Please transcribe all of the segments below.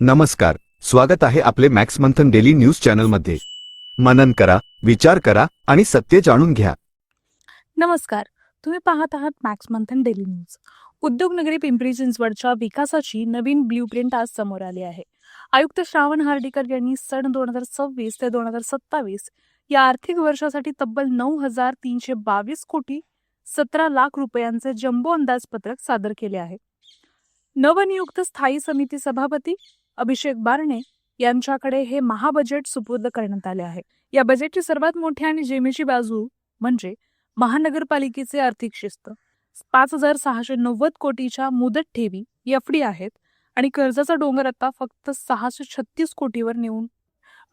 नमस्कार, स्वागत आहे आपले मॅक्स मंथन डेली न्यूज चॅनलमध्ये. मनन करा, विचार करा आणि सत्य जाणून घ्या. नमस्कार, तुम्ही पाहत आहात मॅक्स मंथन डेली न्यूज. उद्योगनगरी पिंपरी चिंचवडच्या विकासाची नवीन ब्ल्यूप्रिंट आज समोर आली आहे. आयुक्त श्रावण हर्डीकर यांनी सन 2026 ते 2027 या आर्थिक वर्षासाठी तब्बल 9,322 कोटी 17 लाख रुपयांचे जम्बो अंदाजपत्रक सादर केले आहे. नवनियुक्त स्थायी समिती सभापती अभिषेक बारणे यांच्याकडे हे महाबजेट सुपूर्द करण्यात आले आहे. या बजेटची सर्वात मोठी आणि जेमेची बाजू म्हणजे महानगरपालिकेचे आर्थिक शिस्त. 5,690 कोटीच्या मुदत ठेवी एफडी आहेत आणि कर्जाचा डोंगर आता फक्त 636 कोटीवर नेऊन.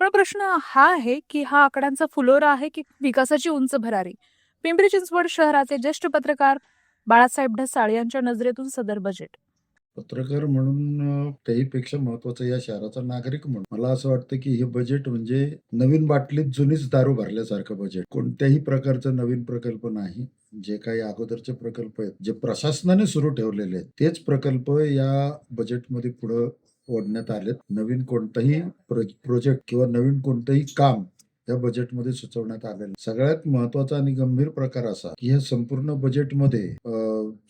पण प्रश्न हा आहे की हा आकड्यांचा फुलोरा आहे की विकासाची उंच भरारी. पिंपरी चिंचवड शहराचे ज्येष्ठ पत्रकार बाळासाहेब ढसाळ यांच्या नजरेतून सदर बजेट. पत्रकार म्हणून त्याहीपेक्षा महत्वाचं या शहराचा नागरिक म्हणून मला असं वाटतं की हे बजेट म्हणजे नवीन बाटलीत जुनीच दारू भरल्यासारखं बजेट. कोणत्याही प्रकारचा नवीन प्रकल्प नाही. जे काही अगोदरचे प्रकल्प आहेत, जे प्रशासनाने सुरू ठेवलेले आहेत, तेच प्रकल्प या बजेटमध्ये पुढे ओढण्यात आलेत. नवीन कोणताही प्रोजेक्ट किंवा नवीन कोणतंही काम या बजेटमध्ये सुचवण्यात आलेलं. सगळ्यात महत्वाचा आणि गंभीर प्रकार असा की ह्या संपूर्ण बजेटमध्ये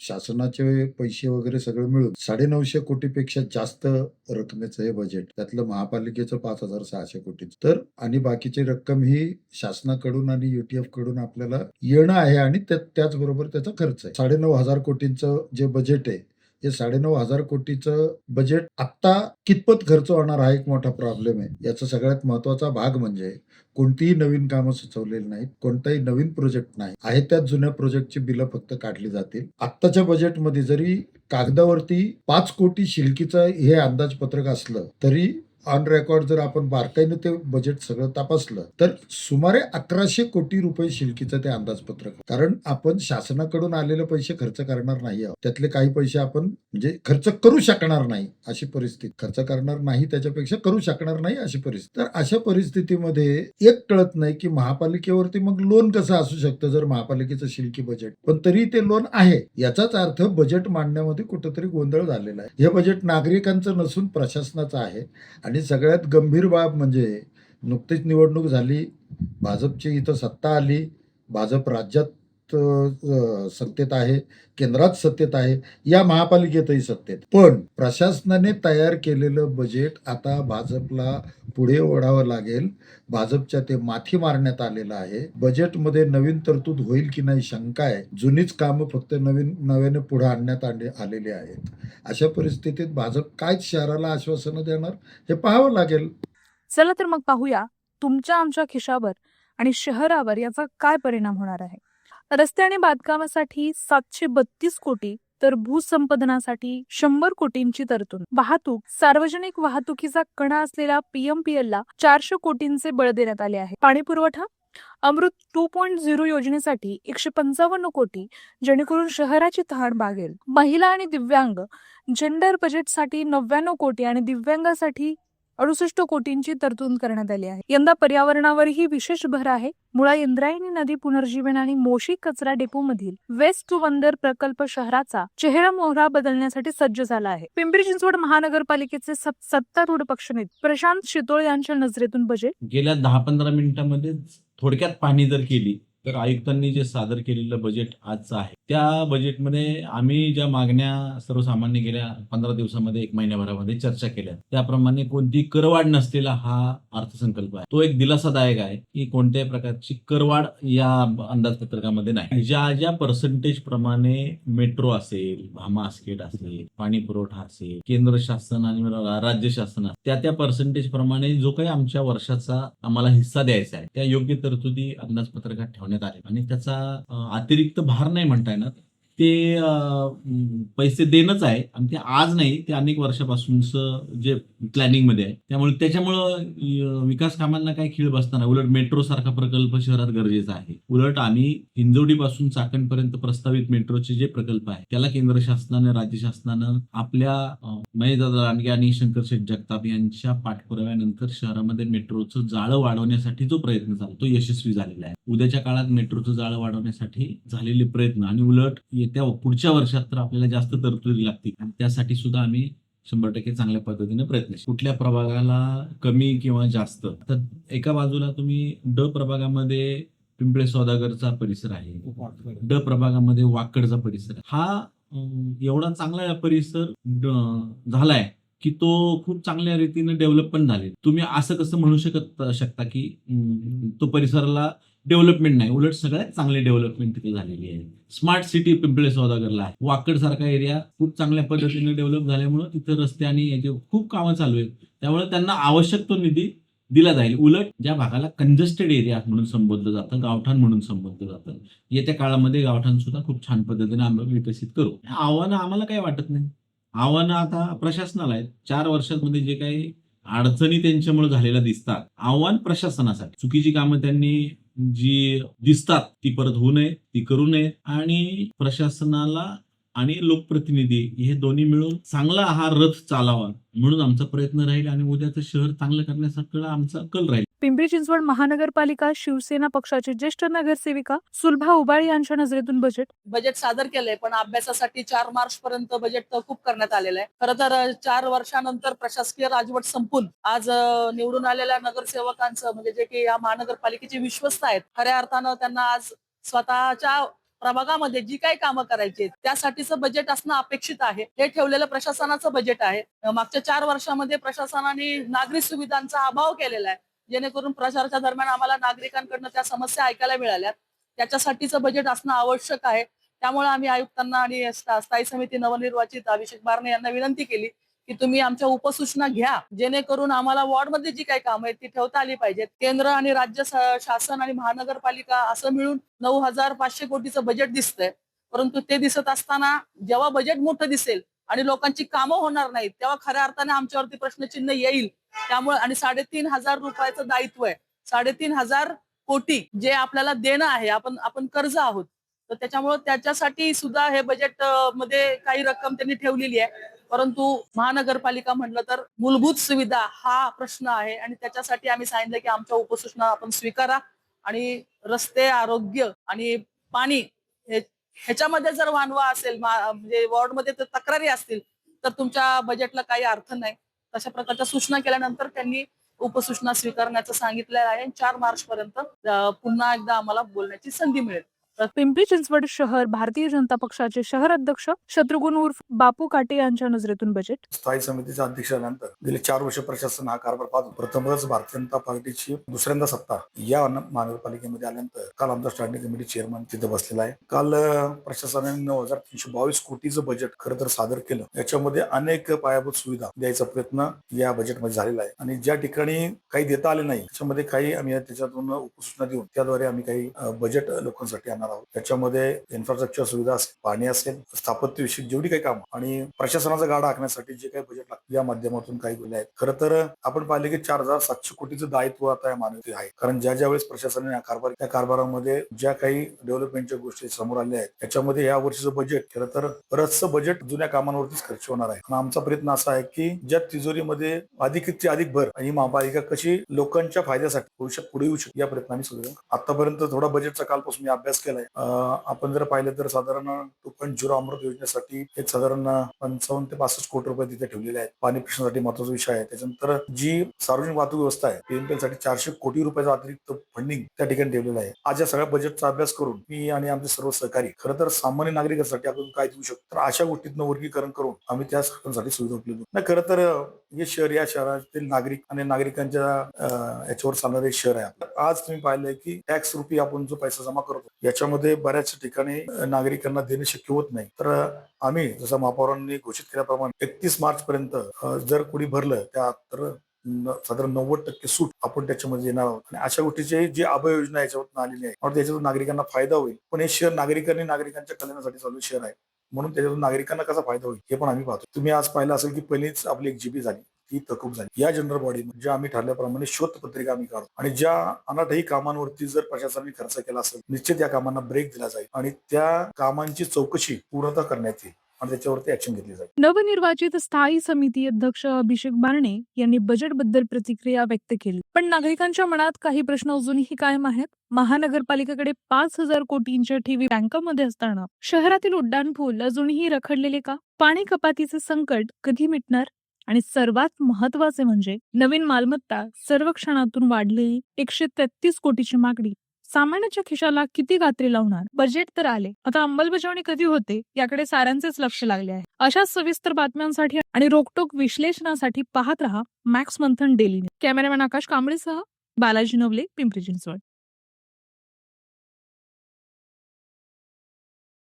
शासनाचे पैसे वगैरे सगळं मिळून 950 कोटीपेक्षा जास्त रकमेचं हे बजेट. त्यातलं महापालिकेचं 5,600 कोटी तर आणि बाकीची रक्कम ही शासनाकडून आणि युटीएफ कडून आपल्याला येणं आहे आणि त्याचबरोबर त्याचा खर्च आहे. 9,500 कोटींचं जे बजेट आहे, हे 9,500 कोटीचं बजेट आता कितपत खर्च होणार हा एक मोठा प्रॉब्लेम आहे. याचा सगळ्यात महत्वाचा भाग म्हणजे कोणतीही नवीन कामं सुचवलेली नाहीत, कोणताही नवीन प्रोजेक्ट नाही आहे. त्याच जुन्या प्रोजेक्टची बिलं फक्त काढली जातील. आत्ताच्या बजेटमध्ये जरी कागदावरती 5 कोटी शिल्कीचं हे अंदाजपत्रक असलं तरी ऑन रेकॉर्ड जर आपण बारकाईने ते बजेट सगळं तपासलं तर सुमारे 1,100 कोटी रुपये शिल्कीचं ते अंदाजपत्रक. कारण आपण शासनाकडून आलेले पैसे खर्च करणार नाही आहोत. त्यातले काही पैसे आपण म्हणजे खर्च करू शकणार नाही अशी परिस्थिती. खर्च करणार नाही त्याच्यापेक्षा करू शकणार नाही अशी परिस्थिती. तर अशा परिस्थितीमध्ये एक कळत नाही की महापालिकेवरती मग लोन कसं असू शकतं जर महापालिकेचं शिल्की बजेट पण तरी ते लोन आहे. याचाच अर्थ बजेट मांडण्यामध्ये कुठेतरी गोंधळ झालेला आहे. हे बजेट नागरिकांचं नसून प्रशासनाचं आहे. आणि सगळ्यात गंभीर बाब म्हणजे नुकतीच निवडणूक झाली, भाजपची इथं सत्ता आली, भाजप राज्यात सत्तेत आहे, केंद्रात सत्तेत आहे, या महापालिकेतही सत्तेत. पण प्रशासनाने तयार केलेलं बजेट आता भाजपला पुढे ओढावं लागेल. भाजपच्या ते माथी मारण्यात आलेलं आहे. बजेटमध्ये नवीन तरतूद होईल की नाही शंका आहे. जुनीच कामं फक्त नव्याने पुढे आणण्यात आलेली आहेत. अशा परिस्थितीत भाजप काय शहराला आश्वासनं देणार हे पाहावं लागेल. चला तर मग पाहूया तुमच्या आमच्या खिशावर आणि शहरावर याचा काय परिणाम होणार आहे. रस्ते आणि बांधकामासाठी 732 कोटी तर भूसंपादनासाठी 100 कोटींची तरतूद. वाहतूक सार्वजनिक वाहतुकीचा कणा असलेल्या पीएमपीएल ला 400 कोटींचे बळ देण्यात आले आहे. पाणी पुरवठा अमृत 2.0 योजनेसाठी 155 कोटी जेणेकरून शहराची तहान भागेल. महिला आणि दिव्यांग जेंडर बजेटसाठी 99 कोटी आणि दिव्यांगासाठी 68 कोटींची तरतूद करण्यात आली आहे. यंदा पर्यावरणावरही विशेष भर आहे. मुळा इंद्रायणी नदी पुनर्जीवन आणि मोशी कचरा डेपो मधील वेस्ट टू वंदर प्रकल्प शहराचा चेहरा मोहरा बदलण्यासाठी सज्ज झाला आहे. पिंपरी चिंचवड महानगरपालिकेचे सत्तारूढ पक्षनेते प्रशांत शितोळे यांच्या नजरेतून बजेट. गेल्या 10-15 मिनिटांमध्ये थोडक्यात पाहणी जर केली तर आयुक्तांनी जे सादर केलेलं बजेट आजचं आहे त्या बजेटमध्ये आम्ही ज्या मागण्या सर्वसामान्य गेल्या 15 दिवसामध्ये 1 महिन्याभरामध्ये चर्चा केल्या त्याप्रमाणे कोणती करवाढ नसलेला हा अर्थसंकल्प आहे. तो एक दिलासादायक आहे की कोणत्याही प्रकारची करवाढ या अंदाजपत्रकामध्ये नाही. ज्या पर्सेंटेज प्रमाणे मेट्रो असेल, भामास्केट असेल, पाणी पुरवठा असेल, केंद्र शासन आणि राज्य शासन त्या पर्सेंटेज प्रमाणे जो काही आमच्या वर्षाचा आम्हाला हिस्सा द्यायचा आहे त्या योग्य तरतुदी अंदाजपत्रकात ठेवण्यात आले आणि त्याचा अतिरिक्त भार नाही म्हणता येणार. ते पैसे देणंच आहे आणि ते आज नाही, ते अनेक वर्षापासूनच जे प्लॅनिंग मध्ये आहे. त्याच्यामुळं विकास कामांना काही खीळ बसणार नाही. उलट मेट्रो सारखा प्रकल्प शहरात गरजेचा आहे. उलट आम्ही हिंजवडीपासून चाकणपर्यंत प्रस्तावित मेट्रोचे जे प्रकल्प आहे त्याला केंद्र शासनाने राज्य शासनानं आपल्या महेशदादा लांडगे आणि शंकर शेठ जगताप यांच्या पाठपुराव्यानंतर शहरामध्ये मेट्रोचं जाळं वाढवण्यासाठी जो प्रयत्न झाला तो यशस्वी झालेला आहे. उद्याच्या काळात मेट्रोचं जाळं वाढवण्यासाठी झालेले प्रयत्न आणि उलट त्या पुढच्या वर्षात तर आपल्याला जास्त तरतुदी लागतील आणि त्यासाठी सुद्धा आम्ही 100% चांगल्या पद्धतीने प्रयत्नशील. कुठल्या प्रभागाला कमी किंवा जास्त, तर एका बाजूला तुम्ही ड प्रभागामध्ये पिंपळे सौदागरचा परिसर आहे, ड प्रभागामध्ये वाकडचा परिसर आहे. हा एवढा चांगला परिसर झालाय की तो खूप चांगल्या रीतीने डेव्हलप पण झाले. तुम्ही असं कसं म्हणू शकता की तो परिसराला डेव्हलपमेंट नाही, उलट सगळ्यात चांगली डेव्हलपमेंट तिथे झालेली आहे. स्मार्ट सिटी पिंपळे सौदागरला आहे. वाकड सारखा एरिया खूप चांगल्या पद्धतीने डेव्हलप झाल्यामुळे तिथे रस्ते आणि याचे खूप कामं चालू आहेत. त्यामुळे त्यांना आवश्यक तो निधी दिला जाईल. उलट ज्या भागाला कंजेस्टेड एरिया म्हणून संबोधलं जातं, गावठाण म्हणून संबोधलं जातं, येत्या काळामध्ये गावठाण सुद्धा खूप छान पद्धतीने आम्ही विकसित करू. आव्हानं आम्हाला काही वाटत नाही. आव्हानं आता प्रशासनाला आहेत. 4 वर्षांमध्ये जे काही अडचणी त्यांच्यामुळे झालेल्या दिसतात, आव्हान प्रशासनासाठी. चुकीची कामं त्यांनी जी दिसतात ती परत होऊ नये, ती करू नये आणि प्रशासनाला आणि लोकप्रतिनिधी हे दोन्ही मिळून चांगला हा रथ चालावा म्हणून आमचा प्रयत्न राहील आणि उद्याचं शहर चांगलं करण्यासाठी आमचा कल राहील. पिंपरी चिंचवड महानगरपालिका शिवसेना पक्षाचे ज्येष्ठ नगरसेविका सुलभा उबाळे यांच्या नजरेतून बजेट सादर केलंय, पण अभ्यासासाठी 4 मार्च पर्यंत बजेट तहकूब करण्यात आलेलं आहे. खरं तर 4 वर्षानंतर प्रशासकीय राजवट संपून आज निवडून आलेल्या नगरसेवकांचं म्हणजे जे की या महानगरपालिकेचे विश्वस्त आहेत, खऱ्या अर्थानं त्यांना आज स्वतःच्या प्रभागामध्ये जी काही कामं करायची आहेत त्यासाठीचं बजेट असणं अपेक्षित आहे. हे ठेवलेलं प्रशासनाचं बजेट आहे. मागच्या 4 वर्षामध्ये प्रशासनाने नागरी सुविधांचा अभाव केलेला आहे, जेणेकरून प्रचाराच्या दरम्यान आम्हाला नागरिकांकडनं त्या समस्या ऐकायला मिळाल्यात. त्याच्यासाठीचं बजेट असणं आवश्यक आहे. त्यामुळे आम्ही आयुक्तांना आणि स्थायी समिती नवनिर्वाचित अभिषेक बारणे यांना विनंती केली की तुम्ही आमच्या उपसूचना घ्या, जेणेकरून आम्हाला वॉर्डमध्ये जी काही कामं आहेत ती ठेवता आली पाहिजेत. केंद्र आणि राज्य शासन आणि महानगरपालिका असं मिळून 9,500 कोटीचं बजेट दिसतंय. परंतु ते दिसत असताना जेव्हा बजेट मोठं दिसेल आणि लोकांची कामं होणार नाहीत, तेव्हा खऱ्या अर्थाने आमच्यावरती प्रश्नचिन्ह येईल. त्यामुळे आणि 3,500 रुपयाचं दायित्व आहे, 3,500 कोटी जे आपल्याला देणं आहे, आपण कर्ज आहोत. तर त्याच्यामुळे त्याच्यासाठी सुद्धा हे बजेट मध्ये काही रक्कम त्यांनी ठेवलेली आहे. परंतु महानगरपालिका म्हटलं तर मूलभूत सुविधा हा प्रश्न आहे आणि त्याच्यासाठी आम्ही सांगितलं की आमच्या उपसूचना आपण स्वीकारा आणि रस्ते, आरोग्य आणि पाणी ह्याच्यामध्ये जर वानवा असेल, म्हणजे वॉर्डमध्ये तर तक्रारी असतील, तर तुमच्या बजेटला काही अर्थ नाही. तशा प्रकारच्या सूचना केल्यानंतर त्यांनी उपसूचना स्वीकारण्याचं सांगितलेलं आहे. 4 मार्च पर्यंत पुन्हा एकदा आम्हाला बोलण्याची संधी मिळेल. पिंपरी चिंचवड शहर भारतीय जनता पक्षाचे शहर अध्यक्ष शत्रुघ्न उर्फ बापू काटे यांच्या नजरेतून बजेट. स्थायी समितीच्या अध्यक्षानंतर गेले 4 वर्ष प्रशासन हा कारभार पाहतो. प्रथमच भारतीय जनता पार्टीची दुसऱ्यांदा सत्ता या महानगरपालिकेमध्ये आल्यानंतर काल आमचा स्टँडिंग कमिटी चेअरमन तिथे बसलेला आहे. काल प्रशासनाने 9,322 कोटीचं बजेट खरं तर सादर केलं. याच्यामध्ये अनेक पायाभूत सुविधा द्यायचा प्रयत्न या बजेटमध्ये झालेला आहे आणि ज्या ठिकाणी काही देता आले नाही त्याच्यामध्ये काही आम्ही त्याच्यातून उपसूचना देऊन त्याद्वारे आम्ही काही बजेट लोकांसाठी आणणार आहोत. त्याच्यामध्ये इन्फ्रास्ट्रक्चर सुविधा असेल, पाणी असेल, स्थापत्य विषयक जेवढी काही कामं आणि प्रशासनाचा गाडा आखण्यासाठी जे काही बजेट लागतं या माध्यमातून काही गोष्टी आहेत. खरं तर आपण पाहिले की 4,700 कोटीचं दायित्व आता या मानवते आहे. कारण ज्या वेळेस प्रशासनाने त्या कारभारामध्ये ज्या काही डेव्हलपमेंटच्या गोष्टी समोर आल्या आहेत त्याच्यामध्ये या वर्षीचं बजेट खरं तर बरंचसं बजेट जुन्या कामांवरतीच खर्च होणार आहे. आणि आमचा प्रयत्न असा आहे की ज्या तिजोरीमध्ये अधिकची अधिक भर आणि महापालिका कशी लोकांच्या फायद्यासाठी भविष्यात पुढे येऊ शकते या प्रयत्नाने सुरू. आतापर्यंत थोडा बजेटचा कालपासून मी अभ्यास केलाय. आपण जर पाहिलं तर साधारण 2.0 अमृत योजनेसाठी एक साधारण 55 ते 65 कोटी रुपये तिथे ठेवलेले आहेत. पाणी प्रश्नासाठी महत्वाचा विषय आहे. त्याच्यानंतर जी सार्वजनिक वाहतूक व्यवस्था आहे पीएमपीएल साठी 400 कोटी रुपयाचं अतिरिक्त फंडिंग त्या ठिकाणी ठेवलेलं आहे. आज या सगळ्या बजेटचा अभ्यास करून मी आणि आमचे सर्व सहकारी खरं तर सामान्य नागरिकांसाठी आपण काय देऊ शकतो तर अशा गोष्टीतनं वर्गीकरण करून आम्ही त्या सर्वांसाठी सुविधा उपलब्ध नाही. खरं तर हे शहर या शहरातील नागरिक आणि नागरिकांच्या याच्यावर चालणारे शहर आहे. आज तुम्ही पाहिलंय की टॅक्स रुपये आपण जो पैसा जमा करतो याच्यामध्ये बऱ्याच ठिकाणी नागरिकांना देणे शक्य होत नाही. तर आम्ही जसं महापौरांनी घोषित केल्याप्रमाणे 31 मार्च पर्यंत जर कोणी भरलं त्या तर साधारण 90% सूट आपण त्याच्यामध्ये देणार आहोत. आणि अशा गोष्टीची जी अभय योजना याच्यावरून आलेली आहे आणि त्याच्यातून नागरिकांना फायदा होईल. पण हे शहर नागरिकांच्या कल्याणासाठी चालू शहर आहे म्हणून त्याच्यातून नागरिकांना कसा फायदा होईल हे पण आम्ही पाहतो. तुम्ही आज पाहिलं असेल की पहिलीच आपली 1 GB झाली ती तहकूब झाली. या जनरल बॉडी ज्या आम्ही ठरल्याप्रमाणे शोध पत्रिका आम्ही काढतो आणि ज्या अनाठही कामांवरती जर प्रशासनाने खर्च केला असेल निश्चित या कामांना ब्रेक दिला जाईल आणि त्या कामांची चौकशी पूर्णतः करण्यात येईल आणि त्याच्यावरती ऍक्शन घेतली जाईल. नवनिर्वाचित स्थायी समिती अध्यक्ष अभिषेक बारणे यांनी बजेटबद्दल प्रतिक्रिया व्यक्त केली. पण नागरिकांच्या मनात काही प्रश्न अजूनही कायम आहेत. महानगरपालिकेकडे 5,000 कोटींच्या ठेवी बँकांमध्ये असताना शहरातील उड्डाणपूल अजूनही रखडलेले का? पाणी कपातीचे संकट कधी मिटणार? आणि सर्वात महत्वाचे म्हणजे नवीन मालमत्ता सर्वेक्षणातून वाढलेली 133 कोटीची मागणी सामान्याच्या खिशाला किती गात्री लावणार. बजेट तर आले, आता अंमलबजावणी कधी होते याकडे साऱ्यांचेच लक्ष लागले आहे. अशा सविस्तर बातम्यांसाठी आणि रोखठोक विश्लेषणासाठी पाहत रहा मॅक्स मंथन डेली न्यूज. कॅमेरामॅन आकाश कांबळेसह बालाजी नवले, पिंपरी चिंचवड.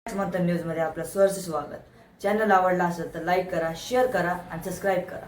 मंथन न्यूज मध्ये आपलं सहर्ष स्वागत. चॅनल आवडला असेल तर लाईक करा, शेअर करा आणि सबस्क्राईब करा.